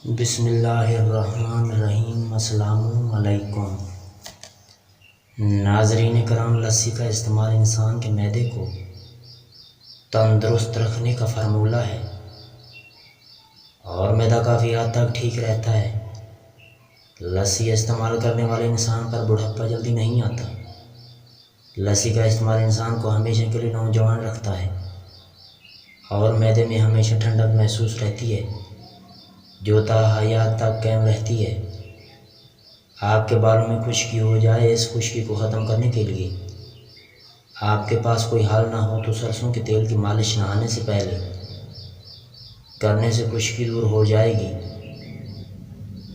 بسم اللہ الرحمن الرحیم۔ السلام علیکم ناظرین کرام، لسی کا استعمال انسان کے معدے کو تندرست رکھنے کا فارمولہ ہے اور معدہ کافی حد تک ٹھیک رہتا ہے۔ لسی استعمال کرنے والے انسان پر بڑھاپا جلدی نہیں آتا۔ لسی کا استعمال انسان کو ہمیشہ کے لیے نوجوان رکھتا ہے اور معدے میں ہمیشہ ٹھنڈک محسوس رہتی ہے جو تا حیات تک قائم رہتی ہے۔ آپ کے بالوں میں خشکی ہو جائے، اس خشکی کو ختم کرنے کے لیے آپ کے پاس کوئی حل نہ ہو تو سرسوں کے تیل کی مالش نہانے سے پہلے کرنے سے خشکی دور ہو جائے گی۔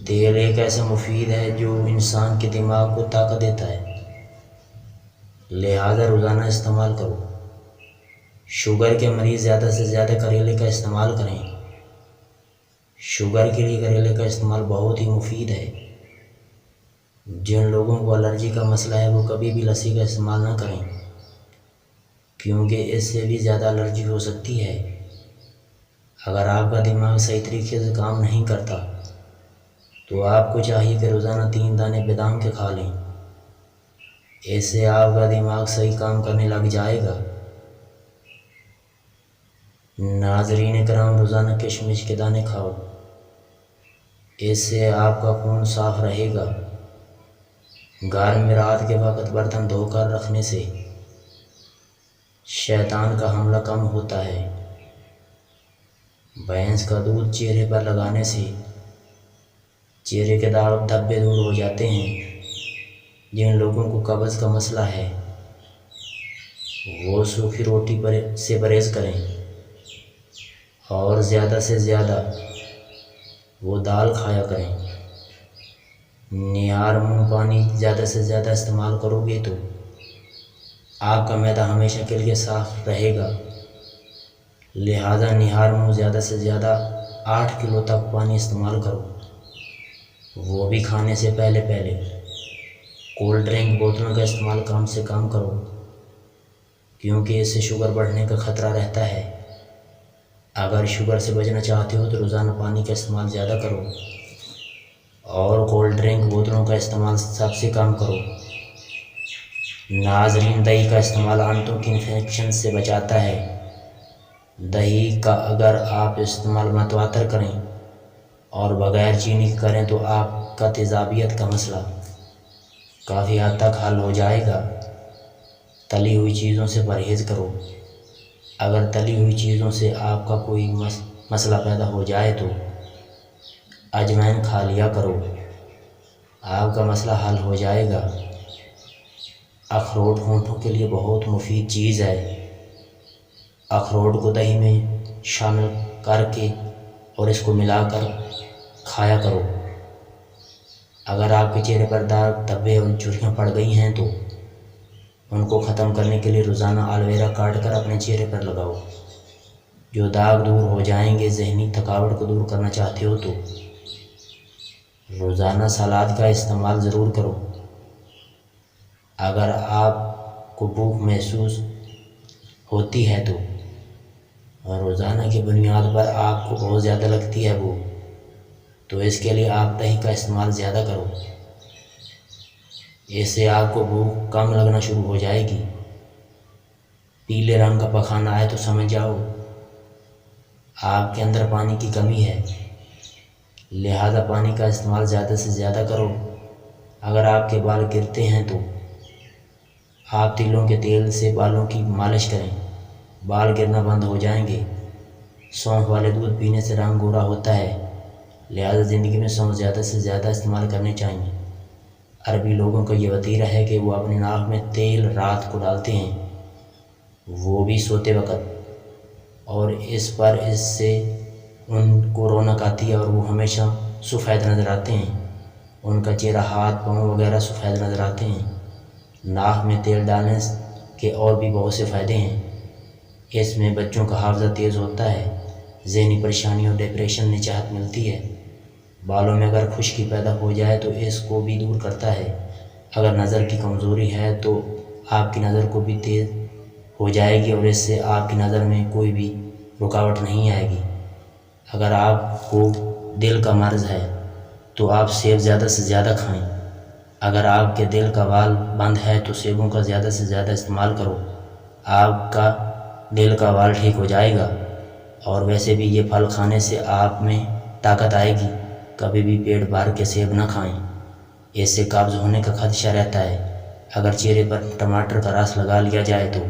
تیل ایک ایسا مفید ہے جو انسان کے دماغ کو طاقت دیتا ہے، لہذا روزانہ استعمال کرو۔ شوگر کے مریض زیادہ سے زیادہ کریلے کا استعمال کریں۔ شوگر کے لیے کریلے کا استعمال بہت ہی مفید ہے۔ جن لوگوں کو الرجی کا مسئلہ ہے وہ کبھی بھی لسی کا استعمال نہ کریں، کیونکہ اس سے بھی زیادہ الرجی ہو سکتی ہے۔ اگر آپ کا دماغ صحیح طریقے سے کام نہیں کرتا تو آپ کو چاہیے کہ روزانہ 3 دانے بادام کے کھا لیں، اس سے آپ کا دماغ صحیح کام کرنے لگ جائے گا۔ ناظرین کرام، روزانہ کشمش کے دانے کھاؤ، اس سے آپ کا خون صاف رہے گا۔ گھر میں رات کے وقت برتن دھو کر رکھنے سے شیطان کا حملہ کم ہوتا ہے۔ بھینس کا دودھ چہرے پر لگانے سے چہرے کے داغ دھبے دور ہو جاتے ہیں۔ جن لوگوں کو قبض کا مسئلہ ہے وہ سوکھی روٹی سے پرہیز کریں اور زیادہ سے زیادہ وہ دال کھایا کریں۔ نہار منہ پانی زیادہ سے زیادہ استعمال کرو گے تو آپ کا معدہ ہمیشہ کے لیے صاف رہے گا، لہذا نہار منہ زیادہ سے زیادہ 8 کلو تک پانی استعمال کرو، وہ بھی کھانے سے پہلے۔ کولڈ ڈرنک بوتلوں کا استعمال کم سے کم کرو، کیونکہ اس سے شوگر بڑھنے کا خطرہ رہتا ہے۔ اگر شوگر سے بچنا چاہتے ہو تو روزانہ پانی کا استعمال زیادہ کرو اور کولڈ ڈرنک بوتلوں کا استعمال سب سے کم کرو۔ ناظرین، دہی کا استعمال آنتوں کی انفیکشن سے بچاتا ہے۔ دہی کا اگر آپ استعمال متواتر کریں اور بغیر چینی کریں تو آپ کا تیزابیت کا مسئلہ کافی حد تک حل ہو جائے گا۔ تلی ہوئی چیزوں سے پرہیز کرو۔ اگر تلی ہوئی چیزوں سے آپ کا کوئی مسئلہ پیدا ہو جائے تو اجوائن کھا لیا کرو، آپ کا مسئلہ حل ہو جائے گا۔ اخروٹ ہونٹوں کے لیے بہت مفید چیز ہے۔ اخروٹ کو دہی میں شامل کر کے اور اس کو ملا کر کھایا کرو۔ اگر آپ کے چہرے پر داغ دھبے اور جھریاں پڑ گئی ہیں تو ان کو ختم کرنے کے لیے روزانہ الویرا کاٹ کر اپنے چہرے پر لگاؤ، جو داغ دور ہو جائیں گے۔ ذہنی تھکاوٹ کو دور کرنا چاہتے ہو تو روزانہ سلاد کا استعمال ضرور کرو۔ اگر آپ کو بھوک محسوس ہوتی ہے تو روزانہ کی بنیاد پر آپ کو بہت زیادہ لگتی ہے بھوک، تو اس کے لیے آپ دہی کا استعمال زیادہ کرو، اس سے آپ کو بھوک کم لگنا شروع ہو جائے گی۔ پیلے رنگ کا پخانہ آئے تو سمجھ جاؤ آپ کے اندر پانی کی کمی ہے، لہذا پانی کا استعمال زیادہ سے زیادہ کرو۔ اگر آپ کے بال گرتے ہیں تو آپ تلوں کے تیل سے بالوں کی مالش کریں، بال گرنا بند ہو جائیں گے۔ سونف والے دودھ پینے سے رنگ گورا ہوتا ہے، لہذا زندگی میں سونف زیادہ سے زیادہ استعمال کرنے چاہیے۔ عربی لوگوں کا یہ وتیرہ ہے کہ وہ اپنے ناک میں تیل رات کو ڈالتے ہیں، وہ بھی سوتے وقت، اور اس سے ان کو رونق آتی ہے اور وہ ہمیشہ سفید نظر آتے ہیں۔ ان کا چہرہ، ہاتھ، پاؤں وغیرہ سفید نظر آتے ہیں۔ ناک میں تیل ڈالنے کے اور بھی بہت سے فائدے ہیں۔ اس میں بچوں کا حافظہ تیز ہوتا ہے، ذہنی پریشانی اور ڈپریشن میں نجات ملتی ہے۔ بالوں میں اگر خشکی پیدا ہو جائے تو اس کو بھی دور کرتا ہے۔ اگر نظر کی کمزوری ہے تو آپ کی نظر کو بھی تیز ہو جائے گی اور اس سے آپ کی نظر میں کوئی بھی رکاوٹ نہیں آئے گی۔ اگر آپ کو دل کا مرض ہے تو آپ سیب زیادہ سے زیادہ کھائیں۔ اگر آپ کے دل کا وال بند ہے تو سیبوں کا زیادہ سے زیادہ استعمال کرو، آپ کا دل کا وال ٹھیک ہو جائے گا۔ اور ویسے بھی یہ پھل کھانے سے آپ میں طاقت آئے گی۔ کبھی بھی پیٹ بھر کے سیب نہ کھائیں، اس سے قبض ہونے کا خدشہ رہتا ہے۔ اگر چہرے پر ٹماٹر کا رس لگا لیا جائے تو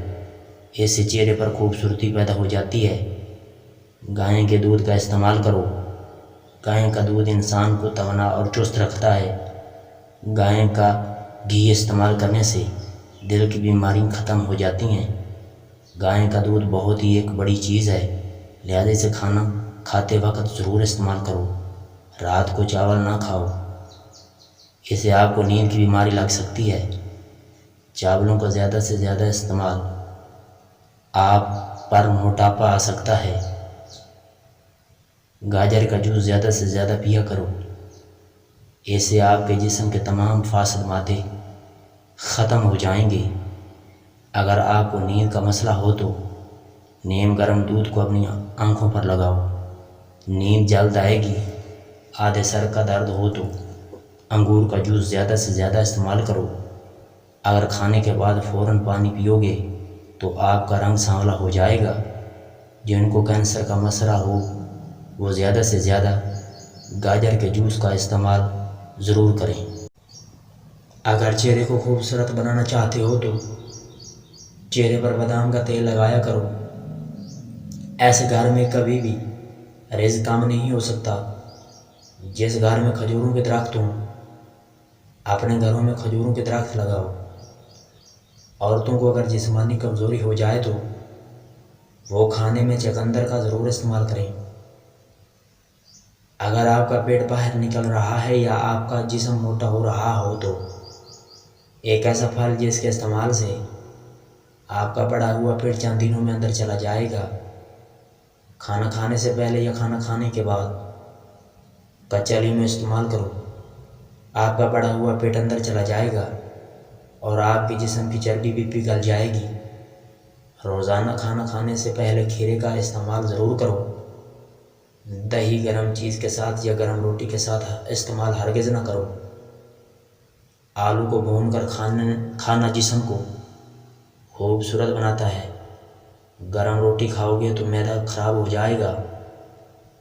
اس سے چہرے پر خوبصورتی پیدا ہو جاتی ہے۔ گائے کے دودھ کا استعمال کرو، گائے کا دودھ انسان کو توانا اور چست رکھتا ہے۔ گائے کا گھی استعمال کرنے سے دل کی بیماریاں ختم ہو جاتی ہیں۔ گائے کا دودھ بہت ہی ایک بڑی چیز ہے، لہذا اسے کھانا کھاتے وقت ضرور استعمال کرو۔ رات کو چاول نہ کھاؤ، اس سے آپ کو نیند کی بیماری لگ سکتی ہے۔ چاولوں کا زیادہ سے زیادہ استعمال آپ پر موٹاپا آ سکتا ہے۔ گاجر کا جوس زیادہ سے زیادہ پیا کرو، اس سے آپ کے جسم کے تمام فاسد مادے ختم ہو جائیں گے۔ اگر آپ کو نیند کا مسئلہ ہو تو نیم گرم دودھ کو اپنی آنکھوں پر لگاؤ، نیند جلد آئے گی۔ آدھے سر کا درد ہو تو انگور کا جوس زیادہ سے زیادہ استعمال کرو۔ اگر کھانے کے بعد فوراً پانی پیو گے تو آپ کا رنگ سانولا ہو جائے گا۔ جن کو کینسر کا مسئلہ ہو وہ زیادہ سے زیادہ گاجر کے جوس کا استعمال ضرور کریں۔ اگر چہرے کو خوبصورت بنانا چاہتے ہو تو چہرے پر بادام کا تیل لگایا کرو۔ ایسے گھر میں کبھی بھی رزق کم نہیں ہو سکتا۔ جس گھر میں کھجوروں کے درخت ہوں، اپنے گھروں میں کھجوروں کے درخت لگاؤ۔ عورتوں کو اگر جسمانی کمزوری ہو جائے تو وہ کھانے میں چقندر کا ضرور استعمال کریں۔ اگر آپ کا پیٹ باہر نکل رہا ہے یا آپ کا جسم موٹا ہو رہا ہو تو ایک ایسا پھل جس کے استعمال سے آپ کا بڑا ہوا پیٹ چند دنوں میں اندر چلا جائے گا۔ کھانا کھانے سے پہلے یا کھانا کھانے کے بعد کچا لیموں استعمال کرو، آپ کا بڑا ہوا پیٹ اندر چلا جائے گا اور آپ کے جسم کی چربی بھی پگھل جائے گی۔ روزانہ کھانا کھانے سے پہلے کھیرے کا استعمال ضرور کرو۔ دہی گرم چیز کے ساتھ یا گرم روٹی کے ساتھ استعمال ہرگز نہ کرو۔ آلو کو بھون کر کھانا جسم کو خوبصورت بناتا ہے۔ گرم روٹی کھاؤ گے تو معدہ خراب ہو جائے گا۔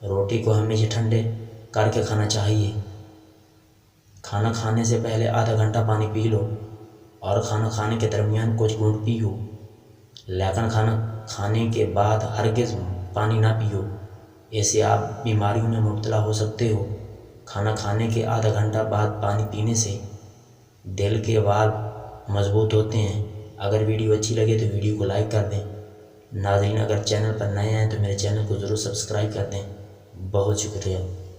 روٹی کو ہمیشہ ٹھنڈے کر کے کھانا چاہیے۔ کھانا کھانے سے پہلے آدھا گھنٹہ پانی پی لو اور کھانا کھانے کے درمیان کچھ گھونٹ پیو، لیکن کھانا کھانے کے بعد ہرگز پانی نہ پیو، اس سے آپ بیماریوں میں مبتلا ہو سکتے ہو۔ کھانا کھانے کے آدھا گھنٹہ بعد پانی پینے سے دل کے والو مضبوط ہوتے ہیں۔ اگر ویڈیو اچھی لگے تو ویڈیو کو لائک کر دیں۔ ناظرین، اگر چینل پر نئے ہیں تو میرے چینل کو ضرور سبسکرائب کر دیں۔ بہت شکریہ۔